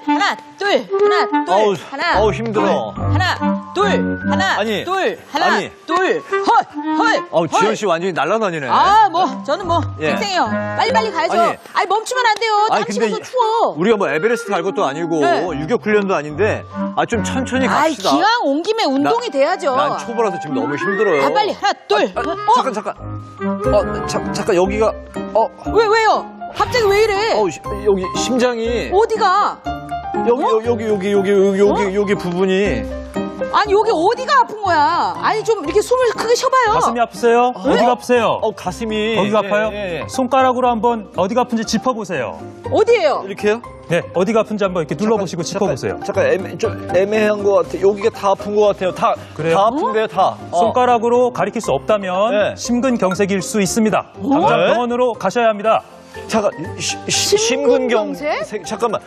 하나, 둘, 하나, 둘, 어우, 하나. 어우, 힘들어. 둘, 하나, 둘, 하나, 아니, 둘, 하나, 아니. 둘, 헐. 지현 씨 완전히 날라다니네. 저는 뭐, 예. 쌩쌩해요. 빨리빨리 가야죠. 아니. 멈추면 안 돼요. 땀 식어서 추워. 우리가 뭐 에베레스트 갈 것도 아니고, 네. 유격훈련도 아닌데, 좀 천천히 갑시다. 기왕 온 김에 운동이 돼야죠. 난 초보라서 지금 너무 힘들어요. 빨리, 하나, 둘. 잠깐, 여기가, 왜요? 갑자기 왜 이래? 여기 심장이. 어디가? 여기 부분이. 아니, 여기 어디가 아픈 거야? 아니, 좀 이렇게 숨을 크게 쉬어봐요. 가슴이 아프세요? 어디가 아프세요? 가슴이. 거기가 아파요? 예. 손가락으로 한번 어디가 아픈지 짚어보세요. 어디예요? 이렇게요? 네, 어디가 아픈지 한번 이렇게 눌러보시고 짚어보세요. 잠깐, 좀 애매한 것 같아. 여기가 다 아픈 것 같아요. 그래요? 다 아픈데요, 다. 손가락으로 가리킬 수 없다면 네. 심근경색일 수 있습니다. 당장 네? 병원으로 가셔야 합니다. 잠깐, 심근경색? 잠깐만.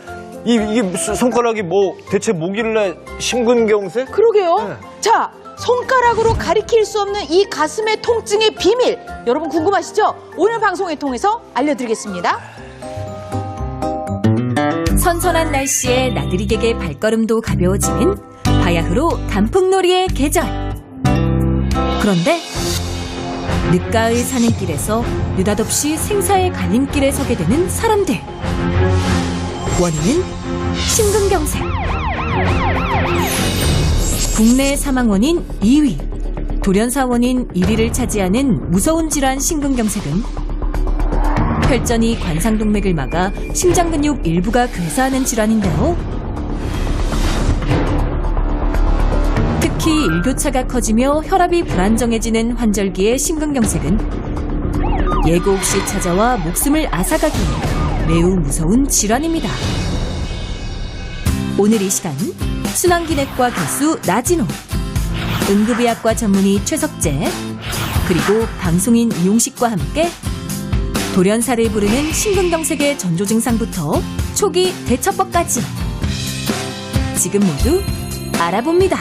이게 무슨 손가락이 대체 뭐길래 심근경색? 그러게요. 네. 자, 손가락으로 가리킬 수 없는 이 가슴의 통증의 비밀. 여러분 궁금하시죠? 오늘 방송을 통해서 알려드리겠습니다. 선선한 날씨에 나들이객의 발걸음도 가벼워지는 바야흐로 단풍놀이의 계절. 그런데 늦가을 산행길에서 느닷없이 생사의 갈림길에 서게 되는 사람들. 원인은 심근경색. 국내 사망 원인 2위, 돌연사 원인 1위를 차지하는 무서운 질환 심근경색은 혈전이 관상동맥을 막아 심장근육 일부가 괴사하는 질환인데요. 특히 일교차가 커지며 혈압이 불안정해지는 환절기의 심근경색은 예고 없이 찾아와 목숨을 앗아가기에 매우 무서운 질환입니다. 오늘 이 시간 순환기내과 교수 나진호, 응급의학과 전문의 최석재, 그리고 방송인 이용식과 함께 돌연사를 부르는 심근경색의 전조 증상부터 초기 대처법까지 지금 모두 알아봅니다.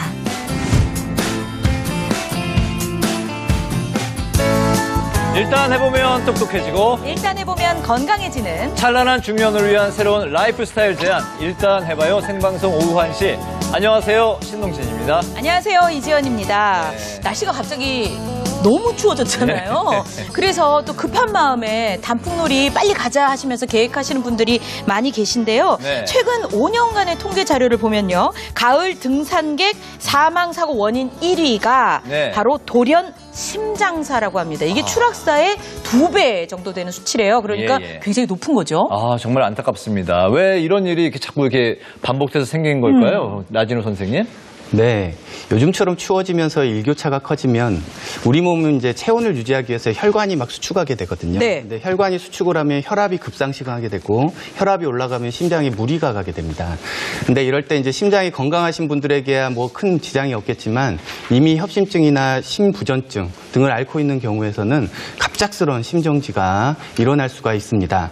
일단 해보면 똑똑해지고 일단 해보면 건강해지는 찬란한 중년을 위한 새로운 라이프 스타일 제안. 일단 해봐요. 생방송 오후 1시. 안녕하세요. 신동진입니다. 안녕하세요, 이지연입니다. 네. 날씨가 갑자기 너무 추워졌잖아요. 그래서 또 급한 마음에 단풍놀이 빨리 가자 하시면서 계획하시는 분들이 많이 계신데요. 네. 최근 5년간의 통계 자료를 보면요. 가을 등산객 사망사고 원인 1위가 네. 바로 돌연 심장사라고 합니다. 이게 추락사의 2배 정도 되는 수치래요. 그러니까 예. 굉장히 높은 거죠. 정말 안타깝습니다. 왜 이런 일이 이렇게 자꾸 이렇게 반복돼서 생긴 걸까요? 나진호 선생님? 네. 요즘처럼 추워지면서 일교차가 커지면 우리 몸은 이제 체온을 유지하기 위해서 혈관이 막 수축하게 되거든요. 네. 근데 혈관이 수축을 하면 혈압이 급상승하게 되고 혈압이 올라가면 심장에 무리가 가게 됩니다. 근데 이럴 때 이제 심장이 건강하신 분들에게야 뭐 큰 지장이 없겠지만 이미 협심증이나 심부전증 등을 앓고 있는 경우에서는 갑작스러운 심정지가 일어날 수가 있습니다.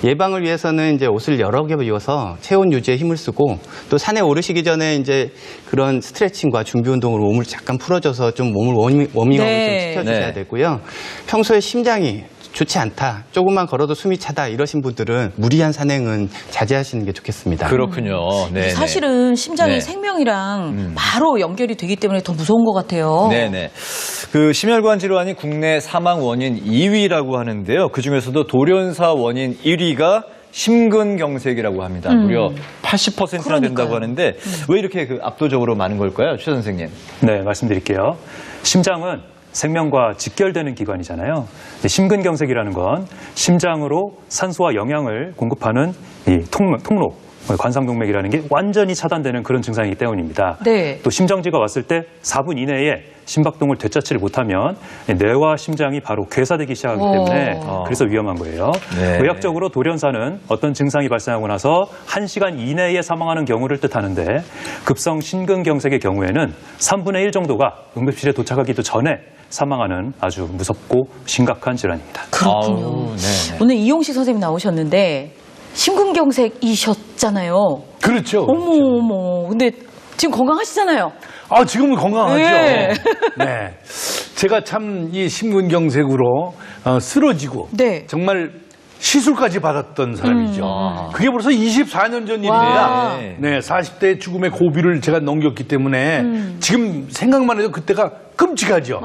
예방을 위해서는 이제 옷을 여러 개 입어서 체온 유지에 힘을 쓰고 또 산에 오르시기 전에 이제 그런 스트레칭과 준비 운동으로 몸을 잠깐 풀어줘서 좀 몸을 워밍업을 네. 좀 시켜주셔야 네. 되고요. 평소에 심장이 좋지 않다, 조금만 걸어도 숨이 차다 이러신 분들은 무리한 산행은 자제하시는 게 좋겠습니다. 그렇군요. 네. 사실은 심장이 네. 생명이랑 바로 연결이 되기 때문에 더 무서운 것 같아요. 네네. 심혈관 질환이 국내 사망 원인 2위라고 하는데요. 그 중에서도 돌연사 원인 1위가 심근경색이라고 합니다. 무려 80%나 된다고 하는데 왜 이렇게 압도적으로 많은 걸까요? 최 선생님. 네, 말씀드릴게요. 심장은 생명과 직결되는 기관이잖아요. 심근경색이라는 건 심장으로 산소와 영양을 공급하는 이 통로, 관상동맥이라는 게 완전히 차단되는 그런 증상이기 때문입니다. 네. 또 심정지가 왔을 때 4분 이내에 심박동을 되찾지를 못하면 뇌와 심장이 바로 괴사되기 시작하기 때문에 그래서 위험한 거예요. 네. 의학적으로 돌연사는 어떤 증상이 발생하고 나서 1시간 이내에 사망하는 경우를 뜻하는데 급성 심근경색의 경우에는 3분의 1 정도가 응급실에 도착하기도 전에 사망하는 아주 무섭고 심각한 질환입니다. 그렇군요. 네네. 오늘 이용식 선생님 나오셨는데 심근경색이셨잖아요. 그렇죠. 어머. 근데 지금 건강하시잖아요. 지금은 건강하죠. 네. 제가 참 이 심근경색으로 쓰러지고 네. 정말 시술까지 받았던 사람이죠. 그게 벌써 24년 전 일입니다. 네, 40대 죽음의 고비를 제가 넘겼기 때문에 지금 생각만 해도 그때가 끔찍하죠.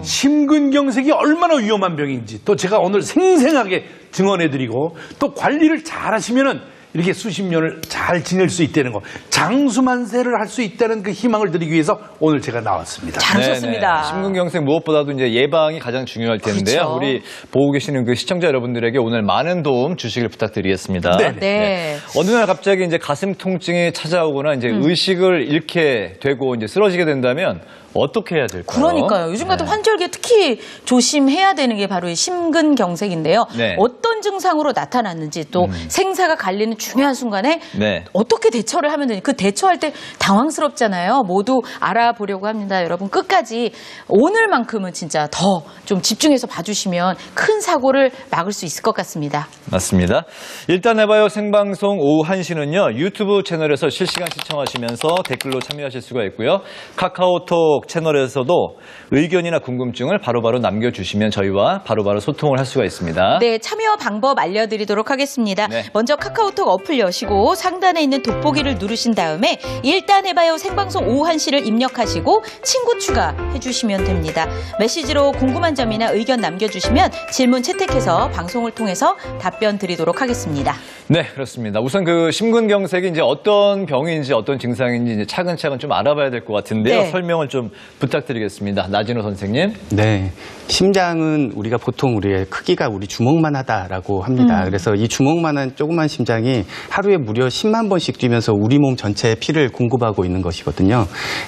심근경색이 얼마나 위험한 병인지 또 제가 오늘 생생하게 증언해드리고 또 관리를 잘 하시면은 이렇게 수십 년을 잘 지낼 수 있다는 거, 장수만세를 할 수 있다는 그 희망을 드리기 위해서 오늘 제가 나왔습니다. 잘하셨습니다. 네네. 심근경색 무엇보다도 이제 예방이 가장 중요할 텐데요. 그렇죠. 우리 보고 계시는 그 시청자 여러분들에게 오늘 많은 도움 주시길 부탁드리겠습니다. 네. 어느 날 갑자기 이제 가슴 통증이 찾아오거나 이제 의식을 잃게 되고 이제 쓰러지게 된다면 어떻게 해야 될까요? 그러니까요. 요즘 같은 환절기에 특히 조심해야 되는 게 바로 이 심근경색인데요. 네. 어떤 증상으로 나타났는지 또 생사가 갈리는 중요한 순간에 네. 어떻게 대처를 하면 되는지 그 대처할 때 당황스럽잖아요. 모두 알아보려고 합니다. 여러분 끝까지 오늘만큼은 진짜 더 좀 집중해서 봐주시면 큰 사고를 막을 수 있을 것 같습니다. 맞습니다. 일단 해봐요 생방송 오후 1시는요. 유튜브 채널에서 실시간 시청하시면서 댓글로 참여하실 수가 있고요. 카카오톡 채널에서도 의견이나 궁금증을 바로바로 남겨주시면 저희와 바로바로 소통을 할 수가 있습니다. 네, 참여 방법 알려드리도록 하겠습니다. 네. 먼저 카카오톡 어플 여시고 상단에 있는 돋보기를 누르신 다음에 일단 해봐요 생방송 오후 1시를 입력하시고 친구 추가해주시면 됩니다. 메시지로 궁금한 점이나 의견 남겨주시면 질문 채택해서 방송을 통해서 답변 드리도록 하겠습니다. 네, 그렇습니다. 우선 그 심근경색이 이제 어떤 병인지 어떤 증상인지 이제 차근차근 좀 알아봐야 될 것 같은데요. 네. 설명을 좀 부탁드리겠습니다. 나진호 선생님. 네. 심장은 우리가 보통 우리의 크기가 우리 주먹만 하다라고 합니다. 그래서 이 주먹만한 조그만 심장이 하루에 무려 10만 번씩 뛰면서 우리 몸 전체에 피를 공급하고 있는 것이거든요.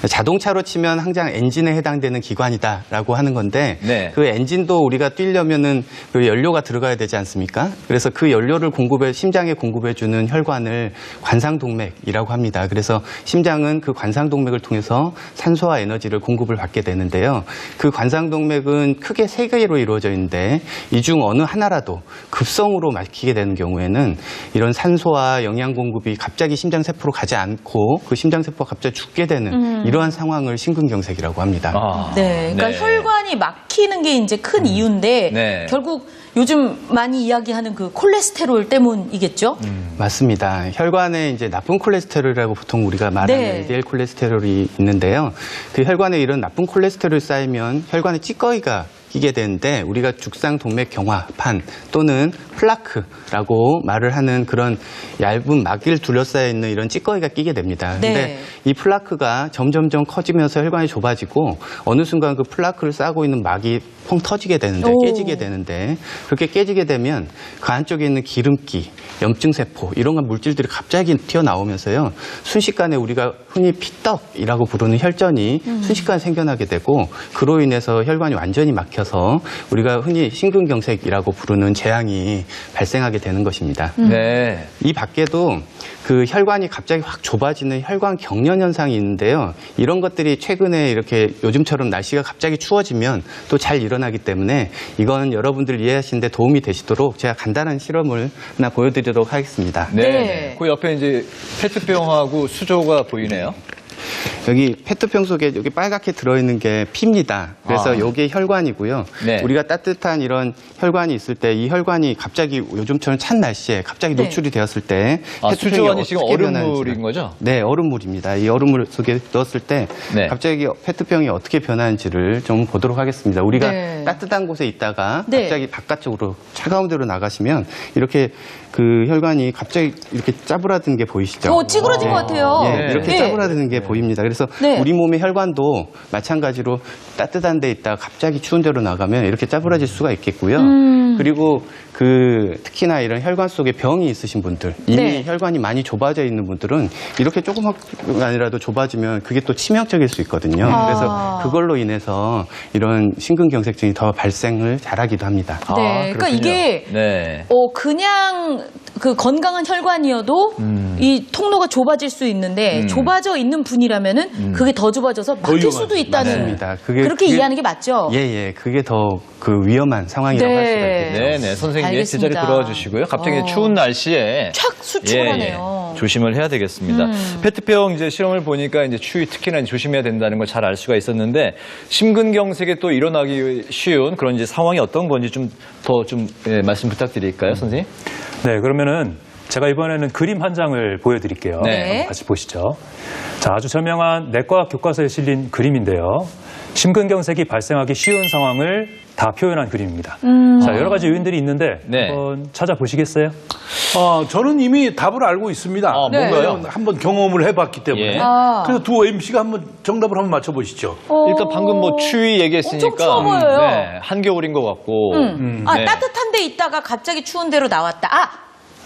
자동차로 치면 항상 엔진에 해당되는 기관이다라고 하는 건데 네. 그 엔진도 우리가 뛰려면은 그 연료가 들어가야 되지 않습니까? 그래서 그 연료를 심장에 공급해주는 혈관을 관상동맥이라고 합니다. 그래서 심장은 그 관상동맥을 통해서 산소와 에너지를 공급을 받게 되는데요. 그 관상동맥은 크게 3개로 이루어져 있는데 이 중 어느 하나라도 급성으로 막히게 되는 경우에는 이런 산소와 영양 공급이 갑자기 심장세포로 가지 않고 그 심장세포가 갑자기 죽게 되는 이러한 상황을 심근경색이라고 합니다. 아, 네, 그러니까 네. 혈관이 막히는 게 이제 큰 이유인데 네. 결국 요즘 많이 이야기하는 그 콜레스테롤 때문이겠죠? 맞습니다. 혈관에 이제 나쁜 콜레스테롤이라고 보통 우리가 말하는 네. LDL 콜레스테롤이 있는데요. 그 혈관에 이런 나쁜 콜레스테롤이 쌓이면 혈관에 찌꺼기가 끼게 되는데 우리가 죽상동맥 경화판 또는 플라크라고 말을 하는 그런 얇은 막을 둘러싸여 있는 이런 찌꺼기가 끼게 됩니다. 네. 근데 이 플라크가 점점점 커지면서 혈관이 좁아지고 어느 순간 그 플라크를 싸고 있는 막이 펑 터지게 되는데 오. 깨지게 되는데 그렇게 깨지게 되면 그 안쪽에 있는 기름기, 염증세포 이런 물질들이 갑자기 튀어나오면서요. 순식간에 우리가 흔히 피떡이라고 부르는 혈전이 순식간에 생겨나게 되고 그로 인해서 혈관이 완전히 막혀서 우리가 흔히 심근경색이라고 부르는 재앙이 발생하게 되는 것입니다. 네. 이 밖에도 그 혈관이 갑자기 확 좁아지는 혈관 경련 현상이 있는데요. 이런 것들이 최근에 이렇게 요즘처럼 날씨가 갑자기 추워지면 또 잘 일어나기 때문에 이건 여러분들 이해하시는 데 도움이 되시도록 제가 간단한 실험을 하나 보여드리도록 하겠습니다. 네. 네. 그 옆에 이제 페트병하고 수조가 보이네요. 여기 페트병 속에 여기 빨갛게 들어있는 게 피입니다. 그래서 아. 이게 혈관이고요. 네. 우리가 따뜻한 이런 혈관이 있을 때 이 혈관이 갑자기 요즘처럼 찬 날씨에 갑자기 네. 노출이 되었을 때 아, 페트병이 수조 안이 지금 어떻게 얼음물인 변하는지가- 거죠? 네, 얼음물입니다. 이 얼음물 속에 넣었을 때 네. 갑자기 페트병이 어떻게 변하는지를 좀 보도록 하겠습니다. 우리가 네. 따뜻한 곳에 있다가 네. 갑자기 바깥쪽으로 차가운 데로 나가시면 이렇게 그 혈관이 갑자기 이렇게 짜부라드는 게 보이시죠? 찌그러진 것 같아요. 예, 이렇게 네. 짜부라드는 게 보입니다. 그래서 네. 우리 몸의 혈관도 마찬가지로 따뜻한 데 있다가 갑자기 추운 데로 나가면 이렇게 짜부라질 수가 있겠고요. 그리고 그 특히나 이런 혈관 속에 병이 있으신 분들, 이미 네. 혈관이 많이 좁아져 있는 분들은 이렇게 조금만이라도 좁아지면 그게 또 치명적일 수 있거든요. 아. 그래서 그걸로 인해서 이런 심근경색증이 더 발생을 잘하기도 합니다. 네, 그러니까 그렇군요. 이게 네. 그냥 그 건강한 혈관이어도 이 통로가 좁아질 수 있는데 좁아져 있는 분이라면은 그게 더 좁아져서 막힐 수도 있다는 맞습니다. 그렇게 이해하는 게 맞죠? 예, 그게 더 그 위험한 상황이라고 할 수가 네. 있겠죠. 네, 네. 선생님 예, 제자리 알겠습니다. 돌아와 주시고요. 갑자기 추운 날씨에 착 수축을 하네요. 조심을 해야 되겠습니다. 페트병 이제 실험을 보니까 이제 추위 특히나 조심해야 된다는 걸 잘 알 수가 있었는데 심근경색이 또 일어나기 쉬운 그런 이제 상황이 어떤 건지 좀 더 좀 말씀 부탁드릴까요, 선생님? 네, 그러면은 제가 이번에는 그림 한 장을 보여드릴게요. 네. 같이 보시죠. 자, 아주 저명한 내과 교과서에 실린 그림인데요. 심근경색이 발생하기 쉬운 상황을 다 표현한 그림입니다. 자, 여러 가지 요인들이 있는데 네. 한번 찾아보시겠어요? 저는 이미 답을 알고 있습니다. 네. 뭔가요? 한번 경험을 해봤기 때문에. 예. 그래서 두 MC가 정답을 한번 맞춰보시죠. 일단 방금 뭐 추위 얘기했으니까 엄청 추워 보여요. 네, 한겨울인 것 같고 네. 따뜻한 데 있다가 갑자기 추운 데로 나왔다.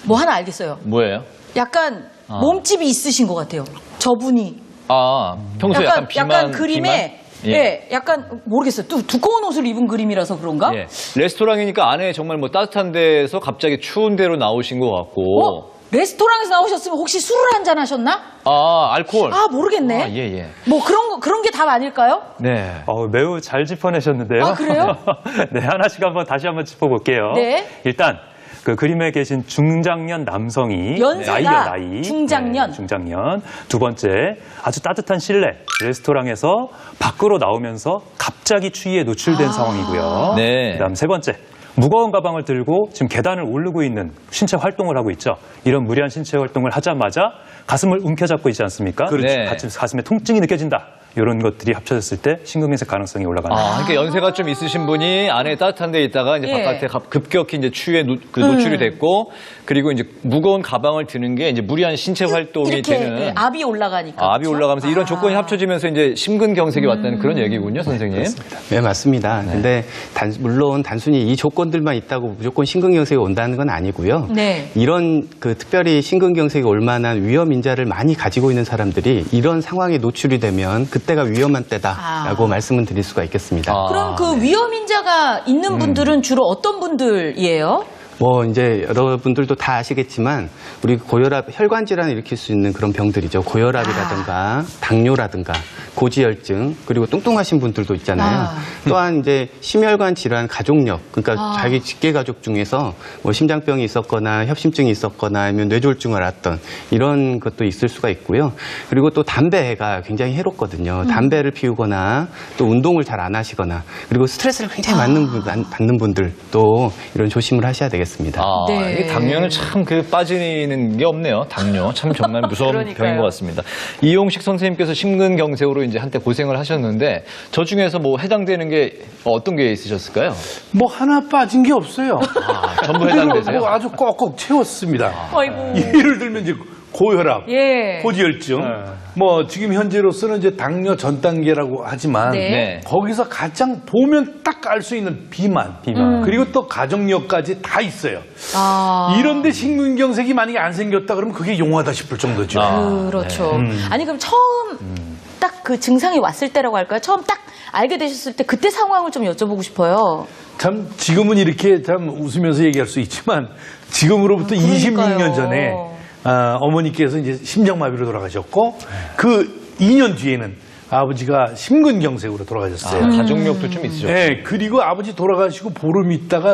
뭐 하나 알겠어요. 뭐예요? 약간 몸집이 있으신 것 같아요. 저분이. 평소에 약간 비만 그림에 비만? 예, 약간 모르겠어요. 또 두꺼운 옷을 입은 그림이라서 그런가? 예. 레스토랑이니까 안에 정말 뭐 따뜻한 데에서 갑자기 추운 데로 나오신 것 같고. 레스토랑에서 나오셨으면 혹시 술을 한잔 하셨나? 알코올. 모르겠네. 예. 뭐 그런 게 답 아닐까요? 네. 매우 잘 짚어내셨는데요. 아, 그래요? 네, 하나씩 한번 다시 한번 짚어볼게요. 네. 일단 그 그림에 계신 중장년 남성이 연세가 나이 중장년. 네, 중장년. 두 번째, 아주 따뜻한 실내 레스토랑에서 밖으로 나오면서 갑자기 추위에 노출된 상황이고요. 네. 그다음 세 번째, 무거운 가방을 들고 지금 계단을 오르고 있는 신체 활동을 하고 있죠. 이런 무리한 신체 활동을 하자마자 가슴을 움켜잡고 있지 않습니까? 그렇죠. 네. 가슴에 통증이 느껴진다. 이런 것들이 합쳐졌을 때 심근경색 가능성이 올라갑니다. 그러니까 연세가 좀 있으신 분이 안에 따뜻한 데 있다가 이제 예. 바깥에 급격히 이제 추위에 노출이 됐고, 그리고 이제 무거운 가방을 드는 게 이제 무리한 신체 활동이 이렇게 되는. 압이 올라가니까. 압이 올라가면서 이런 조건이 합쳐지면서 이제 심근경색이 왔다는 그런 얘기군요, 선생님. 네, 맞습니다. 근데 물론 단순히 이 조건들만 있다고 무조건 심근경색이 온다는 건 아니고요. 네. 이런 특별히 심근경색이 올 만한 위험 인자를 많이 가지고 있는 사람들이 이런 상황에 노출이 되면 그때가 위험한 때다라고 말씀을 드릴 수가 있겠습니다. 그럼 그 위험인자가 있는 분들은 주로 어떤 분들이에요? 이제 여러분들도 다 아시겠지만 우리 고혈압, 혈관 질환을 일으킬 수 있는 그런 병들이죠. 고혈압이라든가 당뇨라든가 고지혈증, 그리고 뚱뚱하신 분들도 있잖아요. 또한 이제 심혈관 질환 가족력, 그러니까 자기 직계 가족 중에서 뭐 심장병이 있었거나 협심증이 있었거나 아니면 뇌졸중을 앓았던 이런 것도 있을 수가 있고요. 그리고 또 담배가 굉장히 해롭거든요. 담배를 피우거나 또 운동을 잘 안 하시거나 그리고 스트레스를 굉장히 받는 분들도 이런 조심을 하셔야 되겠습니다. 네. 이게 당뇨는 참 빠지는 게 없네요. 당뇨. 참 정말 무서운 그러니까요. 병인 것 같습니다. 이용식 선생님께서 심근경색으로 이제 한때 고생을 하셨는데 저 중에서 뭐 해당되는 게 어떤 게 있으셨을까요? 뭐 하나 빠진 게 없어요. 전부 해당되세요? 뭐 아주 꼭꼭 채웠습니다. 아이고. 예를 들면 이제 고혈압, 예. 고지혈증, 뭐 지금 현재로서는 이제 당뇨 전 단계라고 하지만 네. 거기서 가장 보면 딱 알 수 있는 비만, 그리고 또 가족력까지 다 있어요. 이런데 심근경색이 만약에 안 생겼다 그러면 그게 용하다 싶을 정도죠. 그렇죠. 아니 그럼 처음 딱 그 증상이 왔을 때라고 할까요? 처음 딱 알게 되셨을 때 그때 상황을 좀 여쭤보고 싶어요. 참 지금은 이렇게 참 웃으면서 얘기할 수 있지만 지금으로부터 26년 전에 어머니께서 이제 심장마비로 돌아가셨고 그 2년 뒤에는 아버지가 심근경색으로 돌아가셨어요. 가족력도 좀 있으셨죠? 네, 그리고 아버지 돌아가시고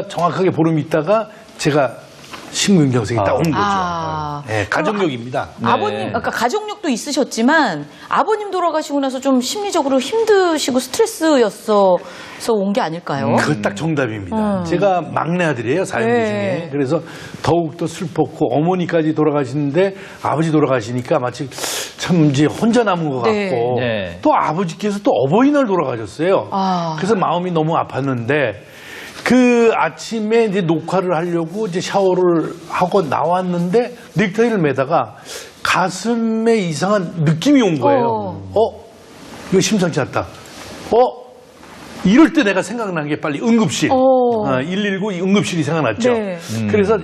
정확하게 보름 있다가 제가 심근경색이 딱 온 거죠. 네, 가족력입니다. 아버님, 아까 가족력도 있으셨지만 아버님 돌아가시고 나서 좀 심리적으로 힘드시고 스트레스였어 온 게 아닐까요? 그거 딱 정답입니다. 제가 막내 아들이에요, 사연자 중에. 그래서 더욱더 슬펐고 어머니까지 돌아가시는데 아버지 돌아가시니까 마치 참 이제 혼자 남은 것 네. 같고 네. 또 아버지께서 또 어버이날 돌아가셨어요. 그래서 마음이 너무 아팠는데 그 아침에 이제 녹화를 하려고 이제 샤워를 하고 나왔는데 넥타이를 매다가 가슴에 이상한 느낌이 온 거예요. 이거 심상치 않다. 이럴 때 내가 생각난 게 빨리 응급실. 119 응급실이 생각났죠. 네. 그래서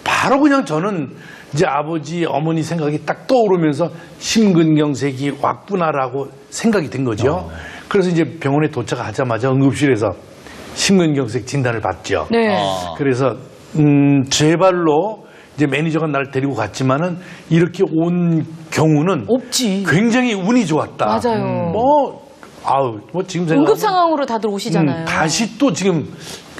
바로 그냥 저는 이제 아버지, 어머니 생각이 딱 떠오르면서 심근경색이 왔구나라고 생각이 든 거죠. 그래서 이제 병원에 도착하자마자 응급실에서 심근경색 진단을 받죠. 네. 그래서 제 발로 이제 매니저가 날 데리고 갔지만은 이렇게 온 경우는 없지. 굉장히 운이 좋았다. 맞아요. 뭐 지금 생각하면 응급 상황으로 다들 오시잖아요. 다시 또 지금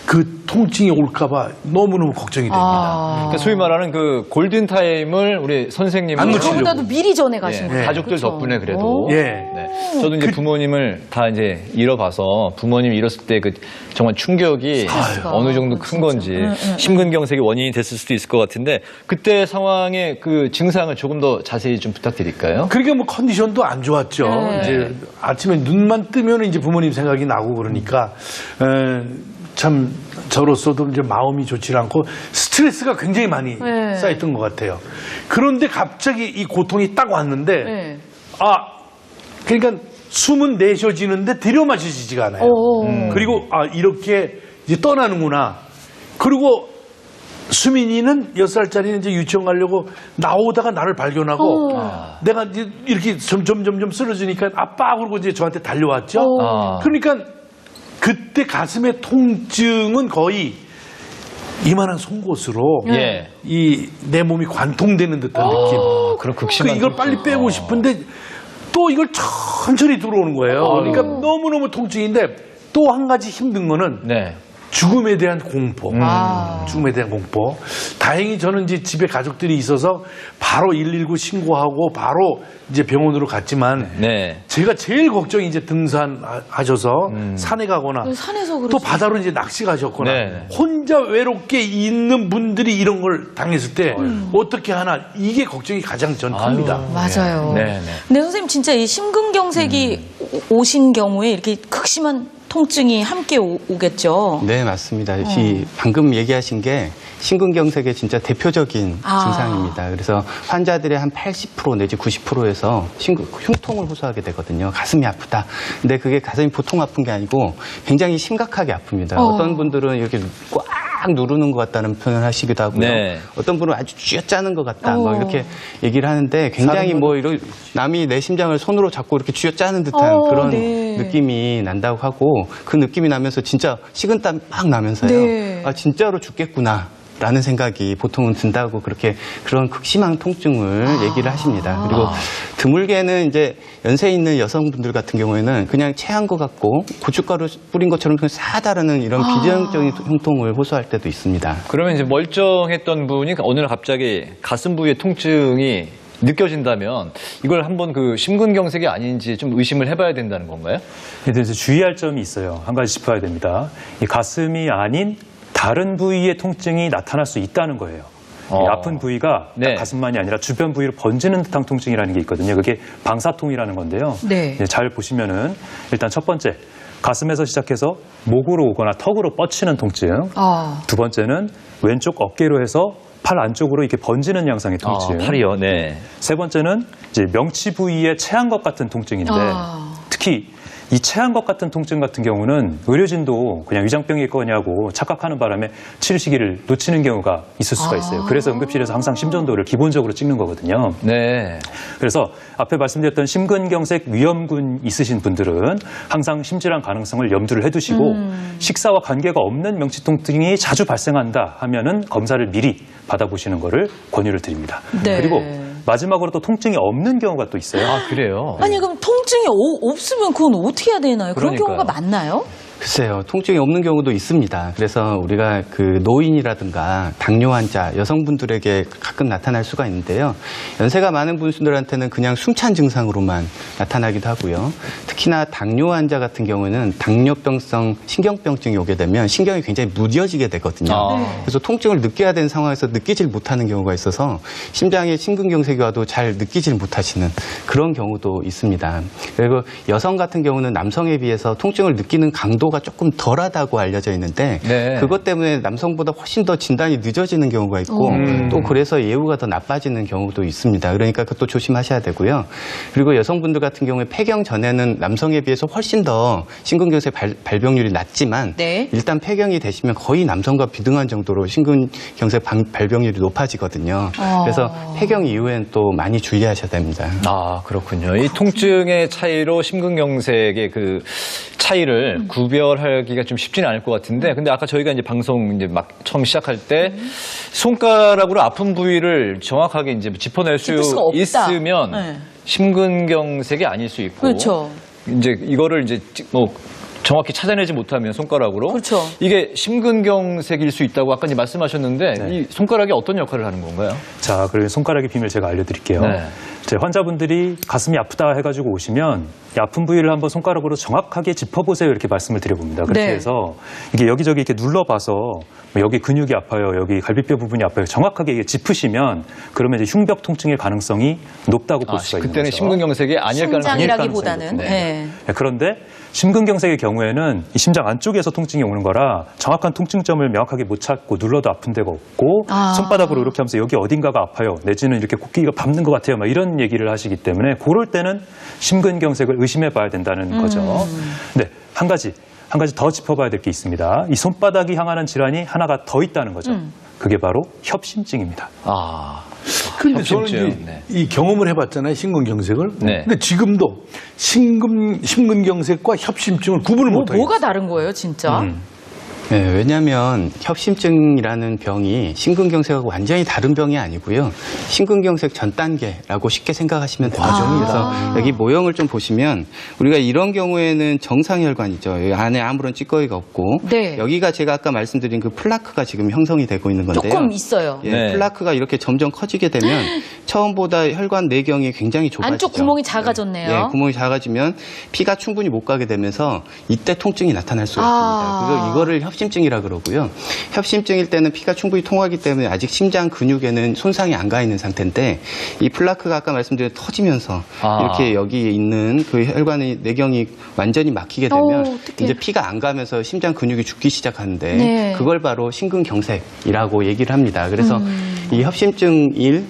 그 통증이 올까봐 너무너무 걱정이 됩니다. 그러니까 소위 말하는 그 골든 타임을 우리 선생님은 안 놓치려고. 그보다도 미리 전에 가신 거예요. 가족들 그쵸? 덕분에 그래도. 예. 네. 저도 이제 부모님을 다 이제 잃어봐서 부모님 잃었을 때 그 정말 충격이 어느 정도 큰 건지 심근경색의 원인이 됐을 수도 있을 것 같은데 그때 상황의 그 증상을 조금 더 자세히 좀 부탁드릴까요? 그러니까 뭐 컨디션도 안 좋았죠. 네. 이제 아침에 눈만 뜨면 이제 부모님 생각이 나고 그러니까 참 저로서도 이제 마음이 좋지 않고 스트레스가 굉장히 많이 네. 쌓였던 것 같아요. 그런데 갑자기 이 고통이 딱 왔는데 네. 그러니까 숨은 내쉬어지는데 들여 마셔지지가 않아요. 그리고 이렇게 이제 떠나는구나. 그리고 수민이는 6살짜리는 이제 유치원 가려고 나오다가 나를 발견하고 내가 이제 이렇게 점점 쓰러지니까 아빠 그러고 이제 저한테 달려왔죠. 그러니까 그때 가슴의 통증은 거의 이만한 송곳으로 예. 이 내 몸이 관통되는 듯한 느낌. 그럼 극심한 이걸 빨리 빼고 싶은데 또 이걸 천천히 들어오는 거예요. 그러니까 너무너무 통증인데 또 한 가지 힘든 거는 네. 죽음에 대한 공포. 죽음에 대한 공포. 다행히 저는 이제 집에 가족들이 있어서 바로 119 신고하고 바로 이제 병원으로 갔지만 네. 제가 제일 걱정이 이제 등산하셔서 산에 가거나 산에서 또 그러지. 바다로 이제 낚시 가셨거나 네. 혼자 외롭게 있는 분들이 이런 걸 당했을 때 어떻게 하나 이게 걱정이 가장 전 큽니다. 맞아요. 네, 네. 근데 선생님 진짜 이 심근경색이 오신 경우에 이렇게 극심한 통증이 함께 오겠죠. 네, 맞습니다. 방금 얘기하신 게 심근경색의 진짜 대표적인 증상입니다. 그래서 환자들의 한 80% 내지 90%에서 흉통을 호소하게 되거든요. 가슴이 아프다. 근데 그게 가슴이 보통 아픈 게 아니고 굉장히 심각하게 아픕니다. 어떤 분들은 이렇게 꽉 누르는 것 같다는 표현을 하시기도 하고요. 네. 어떤 분은 아주 쥐어짜는 것 같다. 뭐 이렇게 얘기를 하는데 굉장히 뭐 이런 남이 내 심장을 손으로 잡고 이렇게 쥐어짜는 듯한 그런 네. 느낌이 난다고 하고 그 느낌이 나면서 진짜 식은땀 막 나면서요. 네. 진짜로 죽겠구나. 라는 생각이 보통은 든다고 그런 극심한 통증을 얘기를 하십니다. 그리고 드물게는 이제 연세 있는 여성분들 같은 경우에는 그냥 체한 것 같고 고춧가루 뿌린 것처럼 그냥 싸다라는 이런 비전형적인 흉통을 호소할 때도 있습니다. 그러면 이제 멀쩡했던 분이 어느 날 갑자기 가슴 부위에 통증이 느껴진다면 이걸 한번 그 심근경색이 아닌지 좀 의심을 해봐야 된다는 건가요? 근데 이제 주의할 점이 있어요. 한 가지 짚어야 됩니다. 이 가슴이 아닌 다른 부위의 통증이 나타날 수 있다는 거예요. 이 아픈 부위가 네. 딱 가슴만이 아니라 주변 부위로 번지는 듯한 통증이라는 게 있거든요. 그게 방사통이라는 건데요. 네. 잘 보시면은 일단 첫 번째 가슴에서 시작해서 목으로 오거나 턱으로 뻗치는 통증. 두 번째는 왼쪽 어깨로 해서 팔 안쪽으로 이렇게 번지는 양상의 통증. 팔이요. 네. 세 번째는 이제 명치 부위에 체한 것 같은 통증인데 특히 이 체한 것 같은 통증 같은 경우는 의료진도 그냥 위장병일 거냐고 착각하는 바람에 치료 시기를 놓치는 경우가 있을 수가 있어요. 그래서 응급실에서 항상 심전도를 기본적으로 찍는 거거든요. 네. 그래서 앞에 말씀드렸던 심근경색 위험군 있으신 분들은 항상 심질환 가능성을 염두를 해두시고 식사와 관계가 없는 명치 통증이 자주 발생한다 하면은 검사를 미리 받아보시는 거를 권유를 드립니다. 네. 그리고 마지막으로 또 통증이 없는 경우가 또 있어요. 그래요? 아니 그럼 통증이 없으면 그건 어떻게 해야 되나요? 그런 그러니까요. 경우가 많나요? 글쎄요, 통증이 없는 경우도 있습니다. 그래서 우리가 그 노인이라든가 당뇨 환자, 여성분들에게 가끔 나타날 수가 있는데요. 연세가 많은 분들한테는 그냥 숨찬 증상으로만 나타나기도 하고요. 특히나 당뇨 환자 같은 경우는 당뇨병성 신경병증이 오게 되면 신경이 굉장히 무뎌지게 되거든요. 그래서 통증을 느껴야 되는 상황에서 느끼질 못하는 경우가 있어서 심장에 심근경색이 와도 잘 느끼질 못하시는 그런 경우도 있습니다. 그리고 여성 같은 경우는 남성에 비해서 통증을 느끼는 강도가 조금 덜하다고 알려져 있는데 네. 그것 때문에 남성보다 훨씬 더 진단이 늦어지는 경우가 있고 또 그래서 예후가 더 나빠지는 경우도 있습니다. 그러니까 그것도 조심하셔야 되고요. 그리고 여성분들 같은 경우에 폐경 전에는 남성에 비해서 훨씬 더 심근경색 발병률이 낮지만 네. 일단 폐경이 되시면 거의 남성과 비등한 정도로 심근경색 발병률이 높아지거든요. 그래서 폐경 이후엔 또 많이 주의하셔야 됩니다. 그렇군요. 이 통증의 차이로 심근경색의 그 차이를 구별하기가 좀 쉽지는 않을 것 같은데, 근데 아까 저희가 이제 방송 이제 막 처음 시작할 때 손가락으로 아픈 부위를 정확하게 이제 짚어낼 수 짚을 수가 없다. 있으면 네. 심근경색이 아닐 수 있고, 그렇죠. 이제 이거를 이제 뭐 정확히 찾아내지 못하면 손가락으로 그렇죠. 이게 심근경색일 수 있다고 아까 이제 말씀하셨는데 네. 이 손가락이 어떤 역할을 하는 건가요? 자, 그리고 손가락의 비밀 제가 알려드릴게요. 네. 제 환자분들이 가슴이 아프다 해가지고 오시면 이 아픈 부위를 한번 손가락으로 정확하게 짚어보세요 이렇게 말씀을 드려봅니다. 그렇게 네. 해서 이게 여기저기 이렇게 눌러봐서 뭐 여기 근육이 아파요, 여기 갈비뼈 부분이 아파요. 정확하게 이게 짚으시면 그러면 이제 흉벽 통증의 가능성이 높다고 볼 수가 있는 그때는 거죠. 심근경색이 아닐 가능성이 심장이라기보다는. 높은 거죠. 네. 네, 그런데 심근경색의 경우에는 이 심장 안쪽에서 통증이 오는 거라 정확한 통증점을 명확하게 못 찾고 눌러도 아픈 데가 없고 손바닥으로 이렇게 하면서 여기 어딘가가 아파요. 내지는 이렇게 코끼리가 밟는 것 같아요. 막 이런 얘기를 하시기 때문에 그럴 때는 심근경색을 의심해 봐야 된다는 거죠. 근데 한 가지 더 짚어봐야 될 게 있습니다. 이 손바닥이 향하는 질환이 하나가 더 있다는 거죠. 그게 바로 협심증입니다. 근데 저는 이제 협심증. 네. 이 경험을 해봤잖아요, 심근경색을. 네. 근데 지금도 심근경색과 협심증을 구분을 못하겠어요. 뭐가 다른 거예요, 진짜? 네, 왜냐하면 협심증이라는 병이 심근경색하고 완전히 다른 병이 아니고요. 심근경색 전 단계라고 쉽게 생각하시면 되죠. 그래서 여기 모형을 좀 보시면 우리가 이런 경우에는 정상혈관이죠. 여기 안에 아무런 찌꺼기가 없고 네. 여기가 제가 아까 말씀드린 그 플라크가 지금 형성이 되고 있는 건데요. 조금 있어요. 예, 네. 플라크가 이렇게 점점 커지게 되면 처음보다 혈관 내경이 굉장히 좁아지죠. 안쪽 구멍이 작아졌네요. 예, 구멍이 작아지면 피가 충분히 못 가게 되면서 이때 통증이 나타날 수가 있습니다. 그래서 이거를 협심증이라 그러고요. 협심증일 때는 피가 충분히 통하기 때문에 아직 심장 근육에는 손상이 안 가 있는 상태인데 이 플라크가 아까 말씀드린 터지면서 이렇게 여기 있는 그 혈관의 내경이 완전히 막히게 되면 어떡해. 이제 피가 안 가면서 심장 근육이 죽기 시작하는데 네. 그걸 바로 심근경색이라고 얘기를 합니다. 그래서 이 협심증을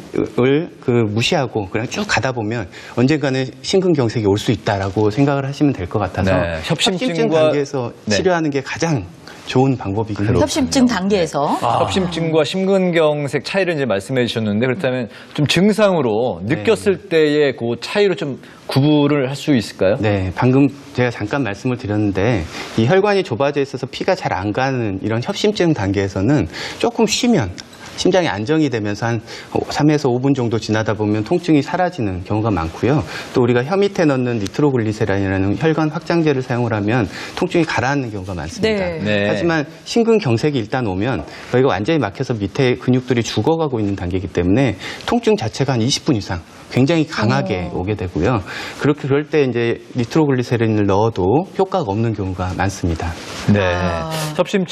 무시하고 그냥 쭉 가다 보면 언젠가는 심근경색이 올 수 있다라고 생각을 하시면 될 것 같아서 네, 협심증 협심증과- 단계에서 네. 치료하는 게 가장 좋은 방법이긴 합니다. 협심증 단계에서. 협심증과 심근경색 차이를 이제 말씀해 주셨는데 그렇다면 좀 증상으로 느꼈을 때의 그 차이로 좀 구분을 할 수 있을까요? 네, 방금 제가 잠깐 말씀을 드렸는데 이 혈관이 좁아져 있어서 피가 잘 안 가는 이런 협심증 단계에서는 조금 쉬면 심장이 안정이 되면서 한 3에서 5분 정도 지나다 보면 통증이 사라지는 경우가 많고요. 또 우리가 혀 밑에 넣는 니트로글리세린이라는 혈관 확장제를 사용을 하면 통증이 가라앉는 경우가 많습니다. 네. 네. 하지만 심근경색이 일단 오면 여기가 완전히 막혀서 밑에 근육들이 죽어가고 있는 단계이기 때문에 통증 자체가 한 20분 이상 굉장히 강하게 오게 되고요. 그럴 때 이제 니트로글리세린을 넣어도 효과가 없는 경우가 많습니다. 네. 협심증